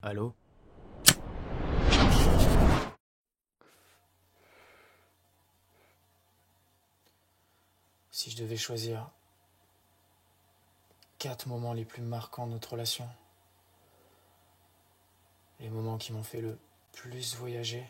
Allô? Si je devais choisir 4 moments les plus marquants de notre relation, les moments qui m'ont fait le plus voyager,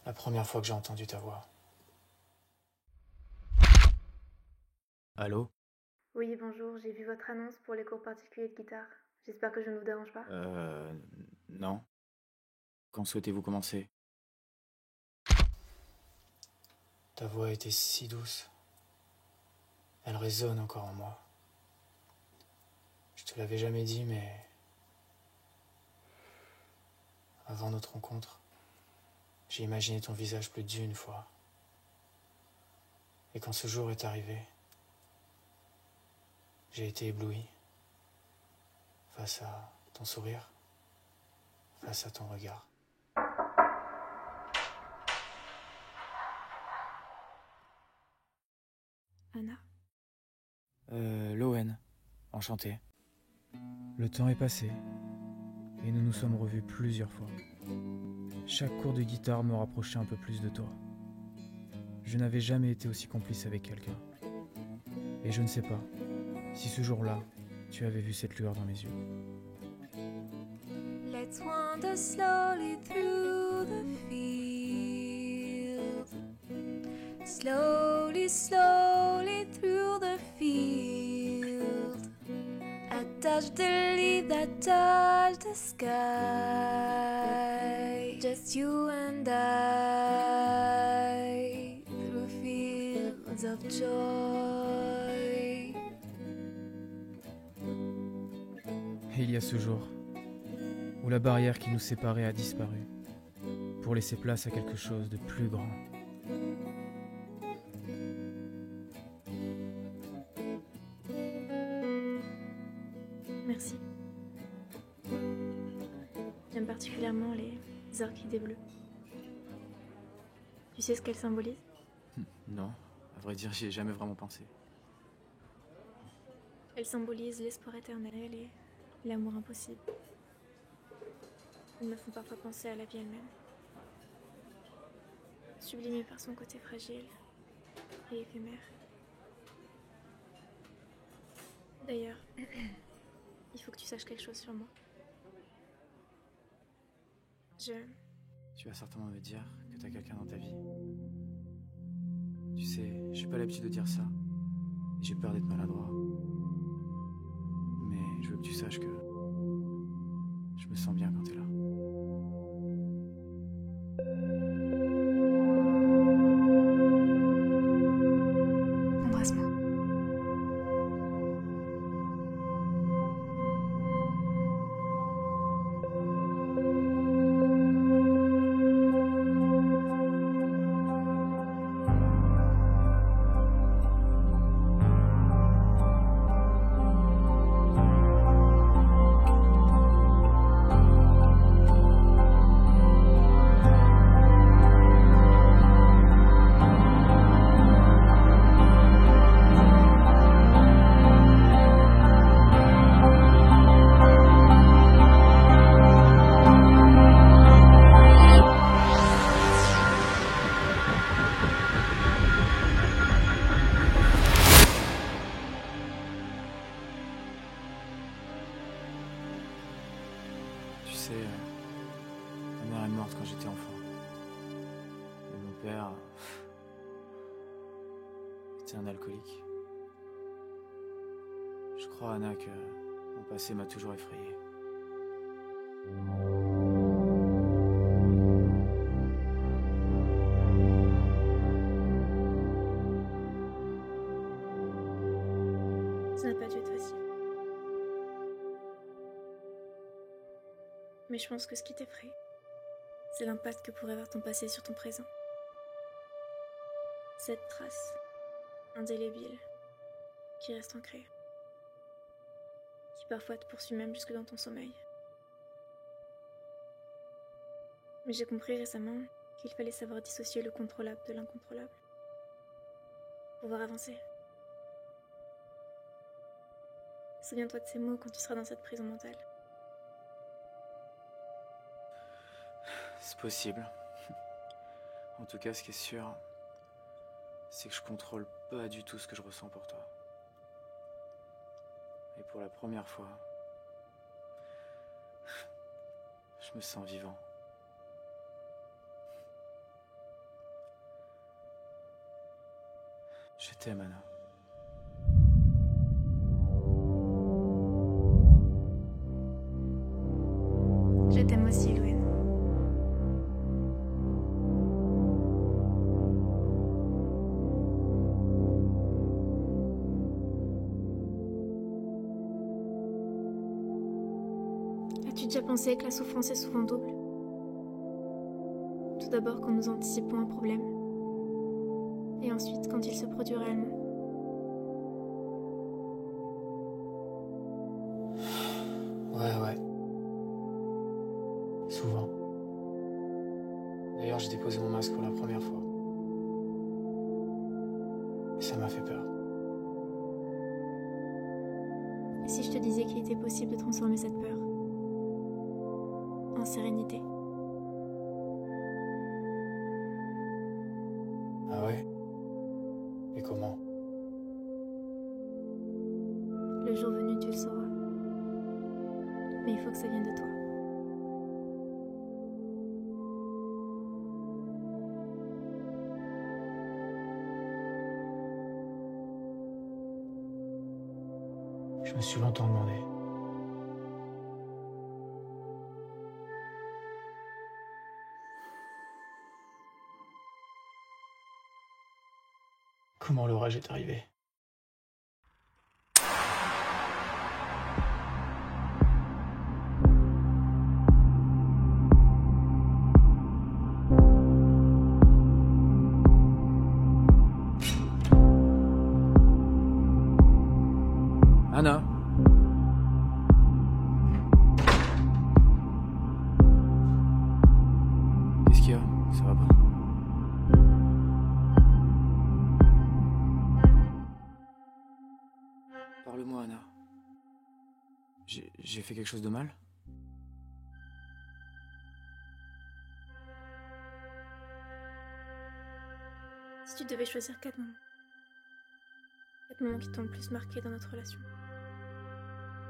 la première fois que j'ai entendu ta voix. Allô? Oui, bonjour, j'ai vu votre annonce pour les cours particuliers de guitare. J'espère que je ne vous dérange pas. Non. Quand souhaitez-vous commencer? Ta voix était si douce. Elle résonne encore en moi. Je te l'avais jamais dit, mais avant notre rencontre, j'ai imaginé ton visage plus d'une fois. Et quand ce jour est arrivé, j'ai été ébloui face à ton sourire, face à ton regard. Anna. Lowen, enchanté. Le temps est passé, et nous nous sommes revus plusieurs fois. Chaque cours de guitare me rapprochait un peu plus de toi. Je n'avais jamais été aussi complice avec quelqu'un. Et je ne sais pas si ce jour-là, tu avais vu cette lueur dans mes yeux. Let's wander slowly through the field. Slowly, slowly through the field. I touch the leaf that touch the sky. Just you and I through fields of joy. Et il y a ce jour où la barrière qui nous séparait a disparu pour laisser place à quelque chose de plus grand. Merci. J'aime particulièrement les orchidées bleues. Tu sais ce qu'elles symbolisent? Non, à vrai dire, j'y ai jamais vraiment pensé. Elles symbolisent l'espoir éternel et l'amour impossible. Elles me font parfois penser à la vie elle-même. Sublimée par son côté fragile et éphémère. D'ailleurs, il faut que tu saches quelque chose sur moi. Tu vas certainement me dire que t'as quelqu'un dans ta vie. Tu sais, j'ai pas l'habitude de dire ça. Et j'ai peur d'être maladroit. Mais je veux que tu saches que je me sens bien quand t'es là. Embrasse-moi. Tu sais, ma mère est morte quand j'étais enfant. Et mon père était un alcoolique. Je crois, Anna, que mon passé m'a toujours effrayé. Ça n'a pas dû être facile. Mais je pense que ce qui t'effraie, c'est l'impact que pourrait avoir ton passé sur ton présent. Cette trace, indélébile, qui reste ancrée. Qui parfois te poursuit même jusque dans ton sommeil. Mais j'ai compris récemment qu'il fallait savoir dissocier le contrôlable de l'incontrôlable. Pouvoir avancer. Souviens-toi de ces mots quand tu seras dans cette prison mentale. C'est possible. En tout cas, ce qui est sûr, c'est que je contrôle pas du tout ce que je ressens pour toi. Et pour la première fois, je me sens vivant. Je t'aime, Anna. Je t'aime aussi, Louen. As-tu déjà pensé que la souffrance est souvent double? Tout d'abord quand nous anticipons un problème, et ensuite quand il se produit réellement. Ouais. Souvent. D'ailleurs, j'ai déposé mon masque pour la première fois. Et ça m'a fait peur. Et si je te disais qu'il était possible de transformer cette peur en sérénité? Ah ouais? Et comment? Le jour venu, tu le sauras. Mais il faut que ça vienne de toi. Je me suis longtemps demandé. Comment l'orage est arrivé? Anna. Qu'est-ce qu'il y a? Ça va pas? Parle-moi, Anna. J'ai fait quelque chose de mal? Si tu devais choisir 4 moments. 4 moments qui t'ont le plus marqué dans notre relation.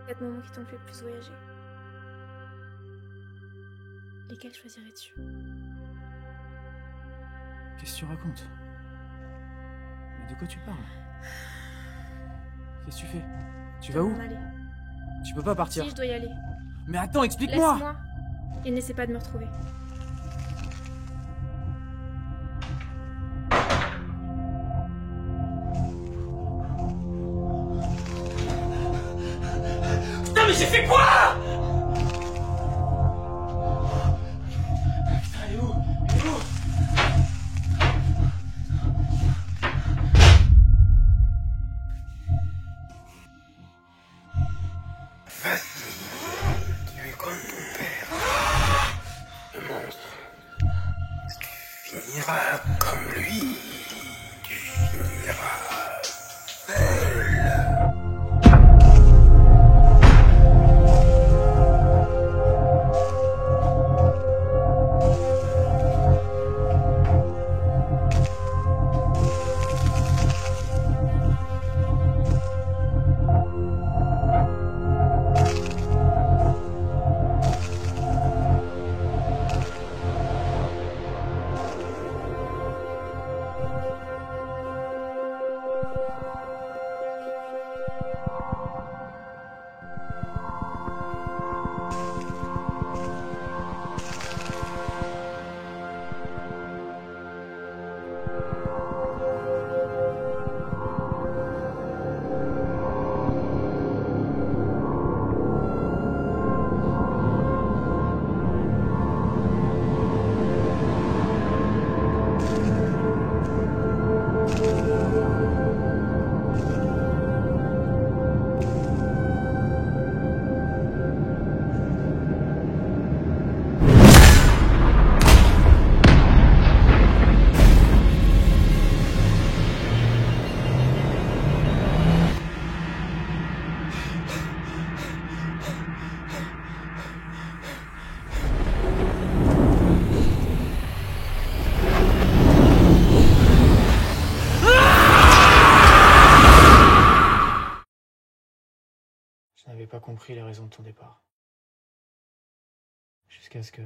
4 moments qui t'ont fait le plus voyager. Lesquels choisirais-tu? Qu'est-ce que tu racontes? Mais de quoi tu parles? Qu'est-ce que tu fais? Tu vas où? M'en aller. Tu peux pas partir. Si, je dois y aller. Mais attends, explique-moi! Laisse-moi. Et n'essaie pas de me retrouver. Putain, mais j'ai fait quoi? Putain, il est où? Il est où? Tu es comme ton père. Le monstre. Tu finiras comme lui. Tu finiras seul. pas compris les raisons de ton départ. Jusqu'à ce que...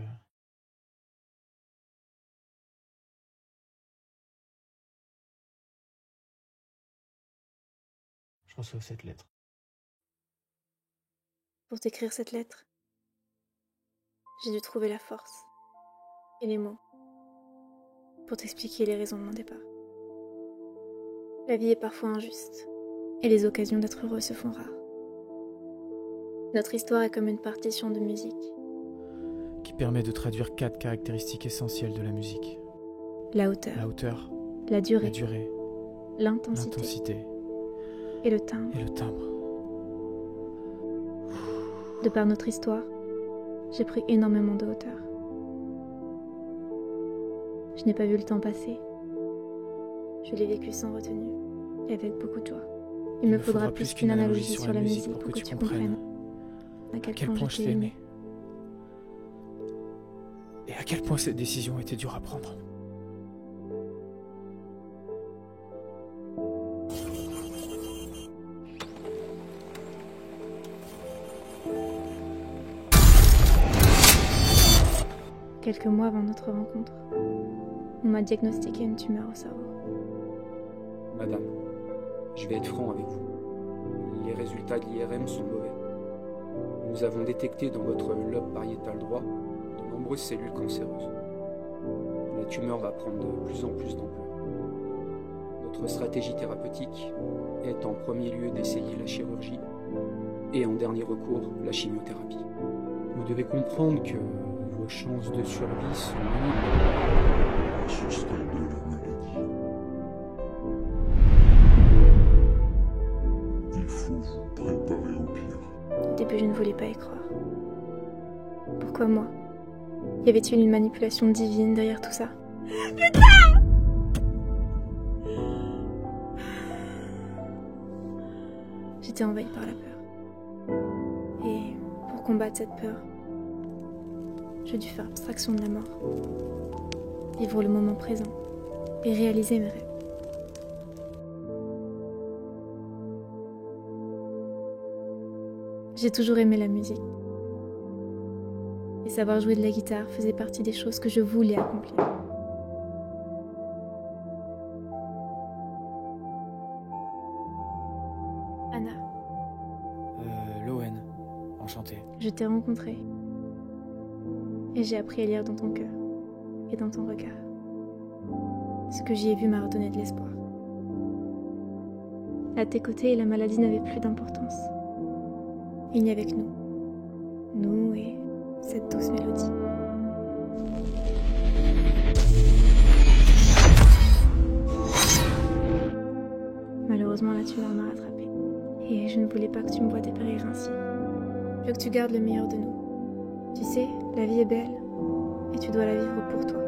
je reçois cette lettre. Pour t'écrire cette lettre, j'ai dû trouver la force et les mots pour t'expliquer les raisons de mon départ. La vie est parfois injuste et les occasions d'être heureux se font rares. Notre histoire est comme une partition de musique. Qui permet de traduire 4 caractéristiques essentielles de la musique. La hauteur, La hauteur, la durée, l'intensité l'intensité et le timbre. et le timbre. De par notre histoire, j'ai pris énormément de hauteur. Je n'ai pas vu le temps passer. Je l'ai vécu sans retenue et avec beaucoup de joie. Il me faudra plus qu'une analogie sur la musique pour que tu comprennes à quel point je t'ai aimé. Et à quel point cette décision était dure à prendre. Quelques mois avant notre rencontre, on m'a diagnostiqué une tumeur au cerveau. Madame, je vais être franc avec vous. Les résultats de l'IRM sont mauvais. Nous avons détecté dans votre lobe pariétal droit de nombreuses cellules cancéreuses. La tumeur va prendre de plus en plus d'ampleur. Notre stratégie thérapeutique est en premier lieu d'essayer la chirurgie et en dernier recours la chimiothérapie. Vous devez comprendre que vos chances de survie sont minimes. À ce stade de la maladie, il faut vous préparer au pire. Au début, je ne voulais pas y croire. Pourquoi moi? Y avait-il une manipulation divine derrière tout ça? J'étais envahie par la peur. Et pour combattre cette peur, j'ai dû faire abstraction de la mort, vivre le moment présent et réaliser mes rêves. J'ai toujours aimé la musique. Et savoir jouer de la guitare faisait partie des choses que je voulais accomplir. Anna, Lowen, enchanté. je t'ai rencontrée. Et j'ai appris à lire dans ton cœur et dans ton regard. Ce que j'y ai vu m'a redonné de l'espoir. À tes côtés, la maladie n'avait plus d'importance. Il n'y avait que nous. Nous et cette douce mélodie. Malheureusement, la tumeur m'a rattrapée. Et je ne voulais pas que tu me vois dépérir ainsi. Je veux que tu gardes le meilleur de nous. Tu sais, la vie est belle. Et tu dois la vivre pour toi.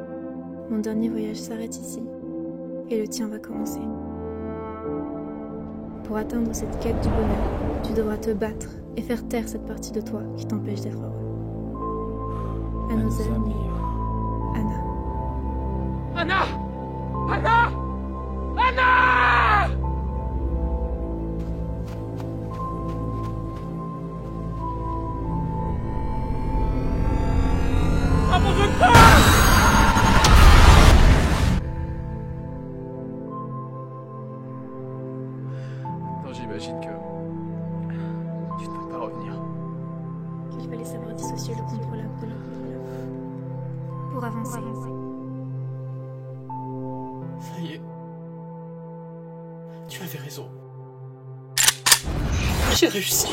Mon dernier voyage s'arrête ici. Et le tien va commencer. Pour atteindre cette quête du bonheur, tu devras te battre et faire taire cette partie de toi qui t'empêche d'être heureux. À nos amis, Anna. Anna! Anna! Anna! Non, j'imagine que... tu ne peux pas revenir. Qu'il fallait savoir dissocier le contrôlable de l'improbable. Pour avancer. Ça y est. Tu avais raison. J'ai réussi.